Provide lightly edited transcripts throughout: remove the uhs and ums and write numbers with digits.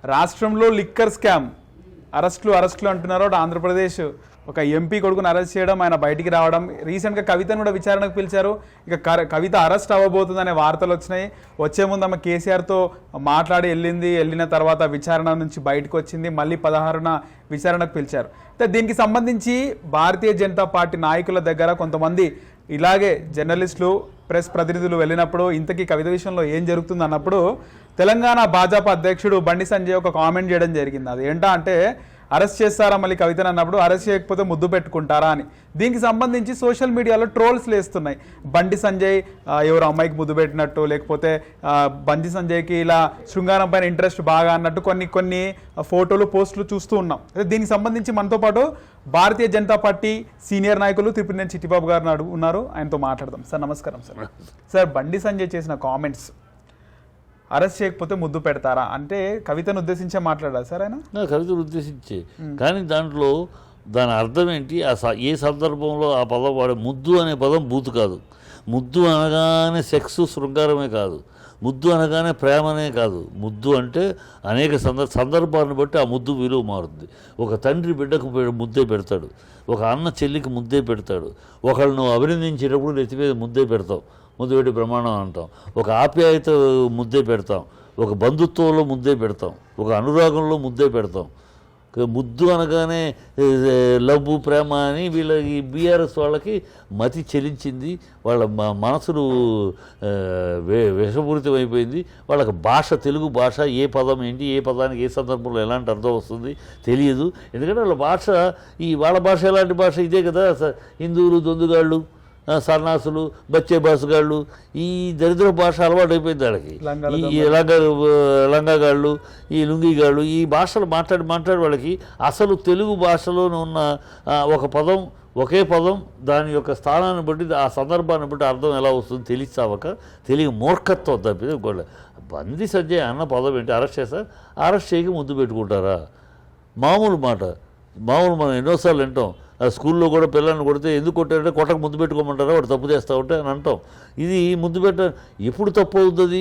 రాష్ట్రంలో liquor scam అరెస్టులు అంటున్నారు. ఆంధ్రప్రదేశ్ ఒక ఎంపీ కొడుకును అరెస్ట్ చేయడం, ఆయన బయటికి రావడం, రీసెంట్గా కవితను కూడా విచారణకు పిలిచారు. ఇక కవిత అరెస్ట్ అవ్వబోతుందనే వార్తలు వచ్చినాయి. వచ్చే ముందు ఆమె కేసీఆర్తో మాట్లాడి వెళ్ళిన తర్వాత విచారణ నుంచి బయటకు వచ్చింది. మళ్ళీ 16న విచారణకు పిలిచారు. దీనికి సంబంధించి భారతీయ జనతా పార్టీ నాయకుల దగ్గర కొంతమంది ఇలాగే జర్నలిస్టులు, ప్రెస్ ప్రతినిధులు వెళ్ళినప్పుడు ఇంతకీ కవిత విషయంలో ఏం జరుగుతుంది అన్నప్పుడు తెలంగాణ భాజపా అధ్యక్షుడు బండి సంజయ్ ఒక కామెంట్ చేయడం జరిగింది. అది ఏంటా అంటే, అరెస్ట్ చేస్తారా మళ్ళీ కవితను అన్నప్పుడు, అరెస్ట్ చేయకపోతే ముద్దు పెట్టుకుంటారా అని. దీనికి సంబంధించి సోషల్ మీడియాలో ట్రోల్స్ లేస్తున్నాయి. బండి సంజయ్ ఎవరు అమ్మాయికి ముద్దు పెట్టినట్టు, లేకపోతే బండి సంజయ్కి ఇలా శృంగారం పైన ఇంట్రెస్ట్ బాగా అన్నట్టు కొన్ని ఫోటోలు, పోస్టులు చూస్తూ ఉన్నాం. దీనికి సంబంధించి మనతో పాటు భారతీయ జనతా పార్టీ సీనియర్ నాయకులు త్రిపురనేని చిట్టిబాబు గారు ఉన్నారు. ఆయనతో మాట్లాడదాం. సార్ నమస్కారం. సార్ బండి సంజయ్ చేసిన కామెంట్స్, అరెస్ట్ చేయకపోతే ముద్దు పెడతారా అంటే కవితను ఉద్దేశించే మాట్లాడారు సార్ ఆయన? కవితను ఉద్దేశించే, కానీ దాంట్లో దాని అర్థం ఏంటి, ఏ సందర్భంలో ఆ పదం వాడే. ముద్దు అనే పదం బూతు కాదు. ముద్దు అనగానే సెక్స్, శృంగారమే కాదు. ముద్దు అనగానే ప్రేమనే కాదు. ముద్దు అంటే అనేక సందర్భాలను బట్టి ఆ ముద్దు విలువ మారుతుంది. ఒక తండ్రి బిడ్డకు ముద్దే పెడతాడు, ఒక అన్న చెల్లికి ముద్దే పెడతాడు, ఒకళ్ళను అభినందించేటప్పుడు నెత్తి మీద ముద్దే పెడతాం, ముద్దు పెట్టి ప్రమాణం అంటాం, ఒక ఆప్యాయత ముద్దే పెడతాం, ఒక బంధుత్వంలో ముద్దే పెడతాం, ఒక అనురాగంలో ముద్దే పెడతాం. ముద్దు అనగానే లవ్, ప్రేమ అని వీళ్ళకి బీఆర్ఎస్ వాళ్ళకి మతి చెలించింది. వాళ్ళ మనసులు విషపూరితం అయిపోయింది. వాళ్ళకి భాష, తెలుగు భాష ఏ పదం ఏంటి, ఏ పదానికి ఏ సందర్భంలో ఎలాంటి అర్థం వస్తుంది తెలియదు. ఎందుకంటే వాళ్ళ భాష ఎలాంటి భాష ఇదే కదా. హిందువులు, దొందుగాళ్ళు, సన్నాసులు, బచ్చే బాసుగాళ్ళు, ఈ దరిద్ర భాష అలవాటు అయిపోయింది వాళ్ళకి. ఈ లంగాగాళ్ళు, ఈ లుంగిగాళ్ళు, ఈ భాషలు మాట్లాడి వాళ్ళకి అసలు తెలుగు భాషలోనే ఉన్న ఒక పదం, ఒకే పదం, దాని యొక్క స్థానాన్ని బట్టి, ఆ సందర్భాన్ని బట్టి అర్థం ఎలా వస్తుంది తెలియ మూర్ఖత్వం తప్పితే ఇంకోటి. బండి సంజయ్ అన్న పదం ఏంటి? అరెస్ట్ చేస్తారు. అరెస్ట్ చేయక ముద్దు పెట్టుకుంటారా? మామూలు మాట. మనం ఎన్నోసార్లు వింటాం. స్కూల్లో కూడా పిల్లల్ని కొడితే ఎందుకు కొట్టారంటే కొట్టక ముద్దు పెట్టుకోమంటారా, వాడు తప్పు చేస్తూ ఉంటే అని అంటాం. ఇది ముద్దు ఎప్పుడు తప్పు అవుతుంది?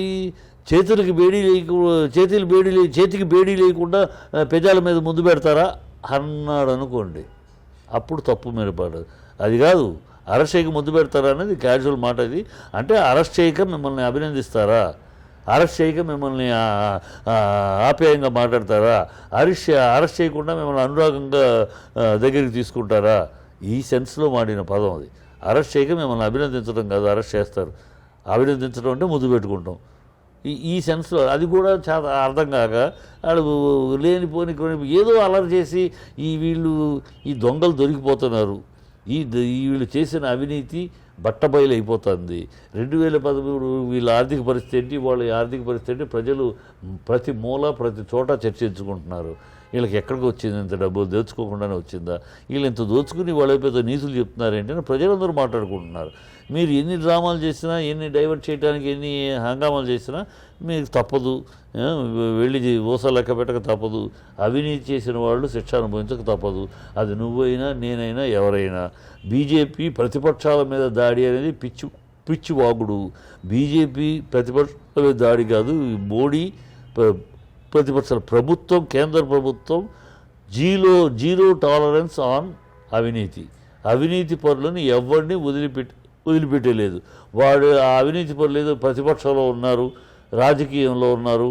చేతికి బేడీ లేకుండా పెదాల మీద ముద్దు పెడతారా అన్నాడు అనుకోండి, అప్పుడు తప్పు మెరపాడు. అది కాదు, అరెస్ట్ చేయక ముద్దు పెడతారా అనేది క్యాజువల్ మాట. ఇది అంటే అరెస్ట్ చేయక మిమ్మల్ని అభినందిస్తారా, అరెస్ట్ చేయక మిమ్మల్ని ఆప్యాయంగా మాట్లాడతారా, అరెస్ట్ చేయకుండా మిమ్మల్ని అనురాగంగా దగ్గరికి తీసుకుంటారా, ఈ సెన్స్లో మాడిన పదం అది. అరెస్ట్ చేయక మిమ్మల్ని అభినందించడం కాదు, అరెస్ట్ చేస్తారు. అభినందించడం అంటే ముద్దు పెట్టుకుంటాం. ఈ సెన్స్లో అది కూడా చాలా అర్థం కాక వాళ్ళు లేనిపోని ఏదో అలర్ చేసి ఈ దొంగలు దొరికిపోతున్నారు. వీళ్ళు చేసిన అవినీతి బట్టబయలు అయిపోతుంది. 2013 వీళ్ళ ఆర్థిక పరిస్థితి ఏంటి, వాళ్ళ ఆర్థిక పరిస్థితి ఏంటి, ప్రజలు ప్రతి మూల ప్రతి చోట చర్చించుకుంటున్నారు. వీళ్ళకి ఎక్కడికి వచ్చింది ఇంత డబ్బు, దోచుకోకుండానే వచ్చిందా, వీళ్ళు ఇంత దోచుకుని వాళ్ళ పెద్ద నీతులు చెప్తున్నారేంటని ప్రజలందరూ మాట్లాడుకుంటున్నారు. మీరు ఎన్ని డ్రామాలు చేసినా, ఎన్ని డైవర్ట్ చేయడానికి ఎన్ని హంగామాలు చేసినా మీకు తప్పదు. వెళ్ళి ఓసా లెక్క పెట్టక తప్పదు. అవినీతి చేసిన వాళ్ళు శిక్ష అనుభవించక తప్పదు. అది నువ్వైనా, నేనైనా, ఎవరైనా. బీజేపీ ప్రతిపక్షాల మీద దాడి అనేది పిచ్చి వాగుడు. బీజేపీ ప్రతిపక్షాల మీద దాడి కాదు. మోడీ ప్రతిపక్షాల ప్రభుత్వం, కేంద్ర ప్రభుత్వం జీరో టాలరెన్స్ ఆన్ అవినీతి పరులను ఎవరిని వదిలిపెట్టలేదు. వాడు ఆ అవినీతి పరులు ఏదో ప్రతిపక్షంలో ఉన్నారు, రాజకీయంలో ఉన్నారు.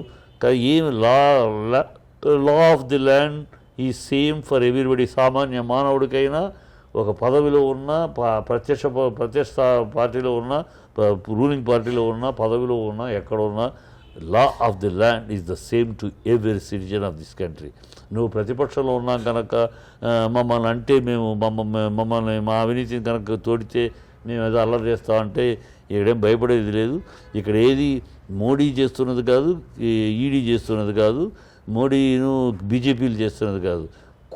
ఏమి లా ఆఫ్ ది ల్యాండ్ ఈ సేమ్ ఫర్ ఎవ్రీబడి. సామాన్య మానవుడికైనా, ఒక పదవిలో ఉన్న, ప్రత్యక్ష పార్టీలో ఉన్న, రూలింగ్ పార్టీలో ఉన్న, పదవిలో ఉన్న, ఎక్కడ ఉన్నా, law of the land is the same to every citizen of this country. నువ్వు ప్రతిపక్షంలో ఉన్నాం కనుక మమ్మల్ని అంటే మమ్మల్ని మా అవినీతిని కనుక తోడితే మేము ఏదో అల్లరి చేస్తామంటే ఇక్కడేం భయపడేది లేదు. ఇక్కడ ఏది మోడీ చేస్తున్నది కాదు, ఈడీ చేస్తున్నది కాదు, మోడీను బీజేపీలు చేస్తున్నది కాదు,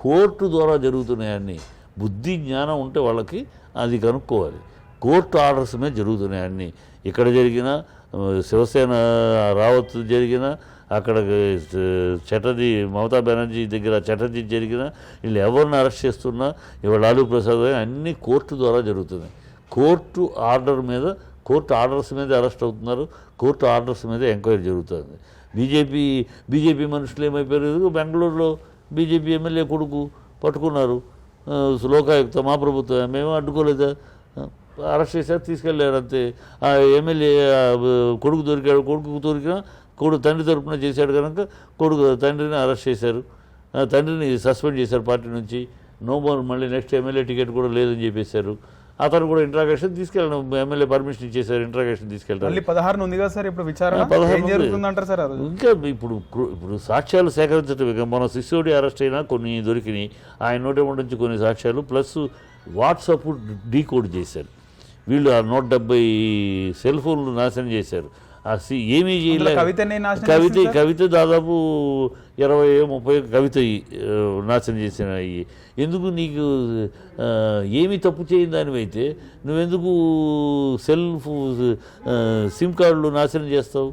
కోర్టు ద్వారా జరుగుతున్నాయన్నీ. బుద్ధి జ్ఞానం ఉంటే వాళ్ళకి అది కనుక్కోవాలి. కోర్టు ఆర్డర్స్ మీద జరుగుతున్నాయన్నీ. ఇక్కడ జరిగిన శివసేన రావత్ జరిగిన, అక్కడ చటర్జీ, మమతా బెనర్జీ దగ్గర చటర్జీ జరిగిన, వీళ్ళు ఎవరిని అరెస్ట్ చేస్తున్నా, ఇవాళ లాలూ ప్రసాద్ అన్నీ కోర్టు ద్వారా జరుగుతున్నాయి. కోర్టు ఆర్డర్స్ మీద అరెస్ట్ అవుతున్నారు, కోర్టు ఆర్డర్స్ మీద ఎంక్వైరీ జరుగుతుంది. బీజేపీ మనుషులు ఏమైపోయారు, బెంగళూరులో బీజేపీ ఎమ్మెల్యే కొడుకు పట్టుకున్నారు, లోకాయుక్త మా ప్రభుత్వం, మేము అడ్డుకోలేదా, అరెస్ట్ చేశారు, తీసుకెళ్ళారు అంతే. ఆ ఎమ్మెల్యే కొడుకు దొరికాడు, కొడుకు దొరికినా తండ్రి తరపున చేశాడు కనుక తండ్రిని అరెస్ట్ చేశారు, తండ్రిని సస్పెండ్ చేశారు పార్టీ నుంచి, నో మోర్, మళ్ళీ నెక్స్ట్ ఎమ్మెల్యే టికెట్ కూడా లేదని చెప్పేశారు. అతను కూడా ఇంట్రాగేషన్ తీసుకెళ్ళడం, ఎమ్మెల్యే పర్మిషన్ ఇచ్చేసారు, ఇంట్రాగేషన్ తీసుకెళ్తారు. 16 ఉంది కదా సార్ ఇప్పుడు విచారణ, ఏం జరుగుతుందంటారు సార్? ఇంకా ఇప్పుడు సాక్ష్యాలు సేకరించడం, మన సిసోడి అరెస్ట్ అయినా కొన్ని దొరికినాయి, ఆయన నోటేమో నుంచి కొన్ని సాక్ష్యాలు, ప్లస్ వాట్సాప్ డీకోడ్ చేశారు వీళ్ళు, ఆ 170 సెల్ ఫోన్లు నాశనం చేశారు. ఏమీ చేయలేదు. కవిత దాదాపు 20-30 కవిత నాశనం చేసిన. ఎందుకు నీకు ఏమీ తప్పు చేయని దానివైతే నువ్వెందుకు సిమ్ కార్డులు నాశనం చేస్తావు?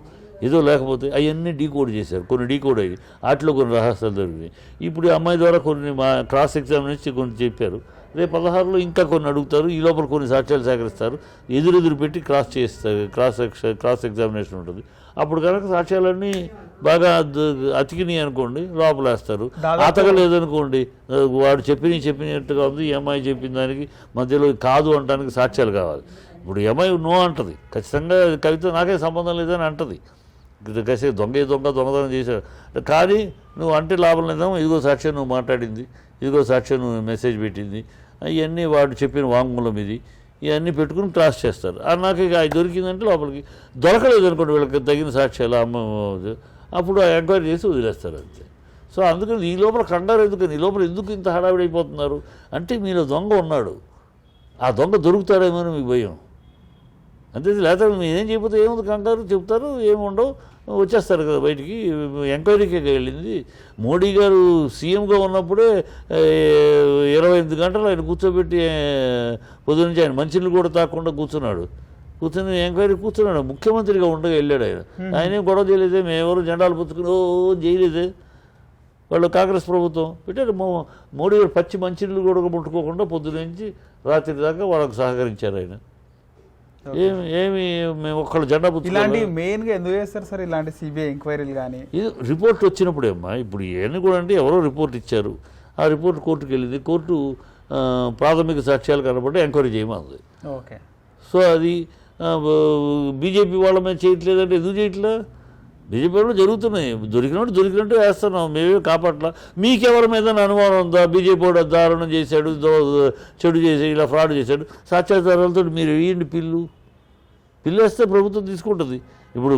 ఏదో లేకపోతే అవన్నీ డీకోడ్ చేశారు, కొన్ని డీకోడ్ అయ్యి వాటిలో కొన్ని రహస్యాలు దొరికినాయి. ఇప్పుడు అమ్మాయి ద్వారా కొన్ని క్రాస్ ఎగ్జామినేషన్ కొన్ని చెప్పారు, రేపు 16లో ఇంకా కొన్ని అడుగుతారు, ఈ లోపల కొన్ని సాక్ష్యాలు సేకరిస్తారు, ఎదురెదురు పెట్టి క్రాస్ చేస్తారు, క్రాస్ ఎగ్జామినేషన్ ఉంటుంది. అప్పుడు కనుక సాక్ష్యాలన్నీ బాగా అతికినాయి అనుకోండి, లోపలేస్తారు. అతకలేదనుకోండి, వాడు చెప్పినట్టుగా ఉంది, ఈ అమ్మాయి చెప్పిన దానికి మధ్యలో కాదు అనడానికి సాక్ష్యాలు కావాలి. ఇప్పుడు ఈ అమ్మాయి నో అంటది, ఖచ్చితంగా కవిత నాకే సంబంధం లేదని అంటది, ఖచ్చితంగా దొంగతనం చేశాడు, కానీ నువ్వు అంటే లాభం లేదాం, ఇదిగో సాక్ష్యం నువ్వు మాట్లాడింది, ఇదిగో సాక్ష్యం నువ్వు మెసేజ్ పెట్టింది, ఇవన్నీ వాడు చెప్పిన వాంగ్మూలం ఇది, ఇవన్నీ పెట్టుకుని క్రాస్ చేస్తారు. నాకు ఇక అది దొరికిందంటే లోపలికి, దొరకలేదు అనుకోండి వీళ్ళకి తగిన సాక్ష్యాలు అప్పుడు ఎంక్వైరీ చేసి వదిలేస్తారు అంతే. సో అందుకని ఈ లోపల కంగారు ఎందుకని, ఈ లోపల ఎందుకు ఇంత హడావిడైపోతున్నారు అంటే మీలో దొంగ ఉన్నాడు, ఆ దొంగ దొరుకుతాడేమో అని మీకు భయం అంతే. లేకపోతే మీరు ఏం చేయకపోతే ఏముంది, కంగారు చెప్తారు, ఏముండవు, వచ్చేస్తారు కదా బయటికి. ఎంక్వైరీకే వెళ్ళింది. మోడీ గారు సీఎంగా ఉన్నప్పుడే 28 గంటలు ఆయన కూర్చోబెట్టి పొద్దు నుంచి ఆయన మంచినీళ్ళు కూడా తాకుండా కూర్చొని ఎంక్వైరీ కూర్చున్నాడు. ముఖ్యమంత్రిగా ఉండగా వెళ్ళాడు ఆయన, ఆయనేం గొడవ చేయలేదే, మేమెవరు జెండాలు పుచ్చుకుని చేయలేదే. వాళ్ళు కాంగ్రెస్ ప్రభుత్వం పెట్టారు, మోడీ గారు పచ్చి మంచినీళ్ళు కూడా ముట్టుకోకుండా పొద్దు నుంచి రాత్రి దాకా వాళ్ళకు సహకరించారు ఆయన. ఏమి మేము ఒక్కళ్ళు జెండా ఇలాంటి మెయిన్గా ఎందుకు చేస్తారు సార్ ఇలాంటి సిబిఐ ఎంక్వైరీలు? కానీ ఇది రిపోర్ట్ వచ్చినప్పుడేమ్మా, ఇప్పుడు ఇవన్నీ కూడా అంటే ఎవరో రిపోర్ట్ ఇచ్చారు, ఆ రిపోర్ట్ కోర్టుకు వెళ్ళింది, కోర్టు ప్రాథమిక సాక్ష్యాలు కనబడి ఎంక్వైరీ చేయమంది. ఓకే, సో అది బీజేపీ వాళ్ళ మీద చేయట్లేదంటే ఎందుకు చేయట్లే? బీజేపీ వాళ్ళు జరుగుతున్నాయి, దొరికినట్టు వేస్తున్నాం, మేమే కాపాడలా. మీకెవరి మీద అనుమానం ఉందా, బీజేపీ వాడు దారుణం చేశాడు, చెడు చేశాడు, ఇలా ఫ్రాడ్ చేశాడు, సాక్ష్యాధారాలతో మీరు వేయండి, పిల్లేస్తే ప్రభుత్వం తీసుకుంటుంది. ఇప్పుడు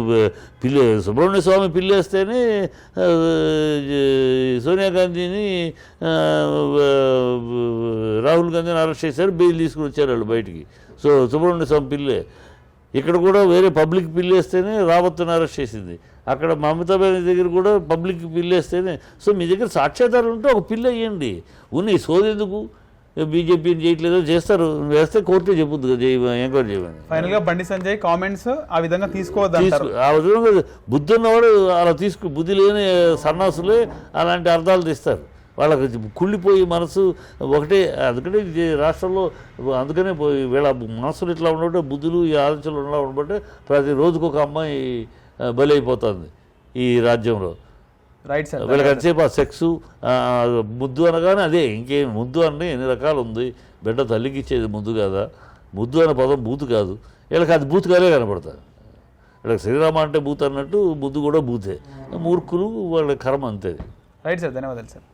సుబ్రహ్మణ్య స్వామి పిల్లేస్తేనే సోనియా గాంధీని రాహుల్ గాంధీని అరెస్ట్ చేశారు, బెయిల్ తీసుకుని వచ్చారు వాళ్ళు బయటికి. సో సుబ్రహ్మణ్య స్వామి పిల్లే. ఇక్కడ కూడా వేరే పబ్లిక్ పిల్లేస్తేనే రావత్తుని అరెస్ట్ చేసింది, అక్కడ మమతా బెనర్జీ దగ్గర కూడా పబ్లిక్ పిల్లేస్తేనే. సో మీ దగ్గర సాక్ష్యాధారాలు ఉంటే ఒక పిల్ల వేయండి, ఉన్నాయి సోదెందుకు? బీజేపీని చేయట్లేదో చేస్తారు, వేస్తే కోర్టే చెప్పుద్దు కదా ఎంక్వైరీ చేయమని. ఫైనల్గా బండి సంజయ్ కామెంట్స్ ఆ విధంగా తీసుకోవద్దు, ఆ విధంగా బుద్ధి ఉన్నవాడు అలా బుద్ధి లేని సన్నాసులే అలాంటి అర్థాలు తీస్తారు. వాళ్ళకి కుళ్ళిపోయి మనసు ఒకటే. అందుకనే రాష్ట్రంలో అందుకనే వీళ్ళ మనసులు ఇట్లా ఉండబట్టే, బుద్ధులు ఈ ఆలోచనలు ఉండలా ఉండబట్టే ప్రతి రోజుకు ఒక అమ్మాయి బలి అయిపోతుంది ఈ రాజ్యంలో. Right sir. వీళ్ళకి ఎంతసేపు ఆ సెక్సు ముద్దు అనగానే అదే, ఇంకేం ముద్దు అంటే ఎన్ని రకాలు ఉంది. బిడ్డ తల్లికి ఇచ్చేది ముద్దు కదా, ముద్దు అనే పదం బూతు కాదు. వీళ్ళకి అది బూతుగానే కనపడతారు. వీళ్ళకి శ్రీరామ అంటే బూత్ అన్నట్టు ముద్దు కూడా బూతే. మూర్ఖులు వాళ్ళ కర్మ అంతే. రైట్ సార్, ధన్యవాదాలు సార్.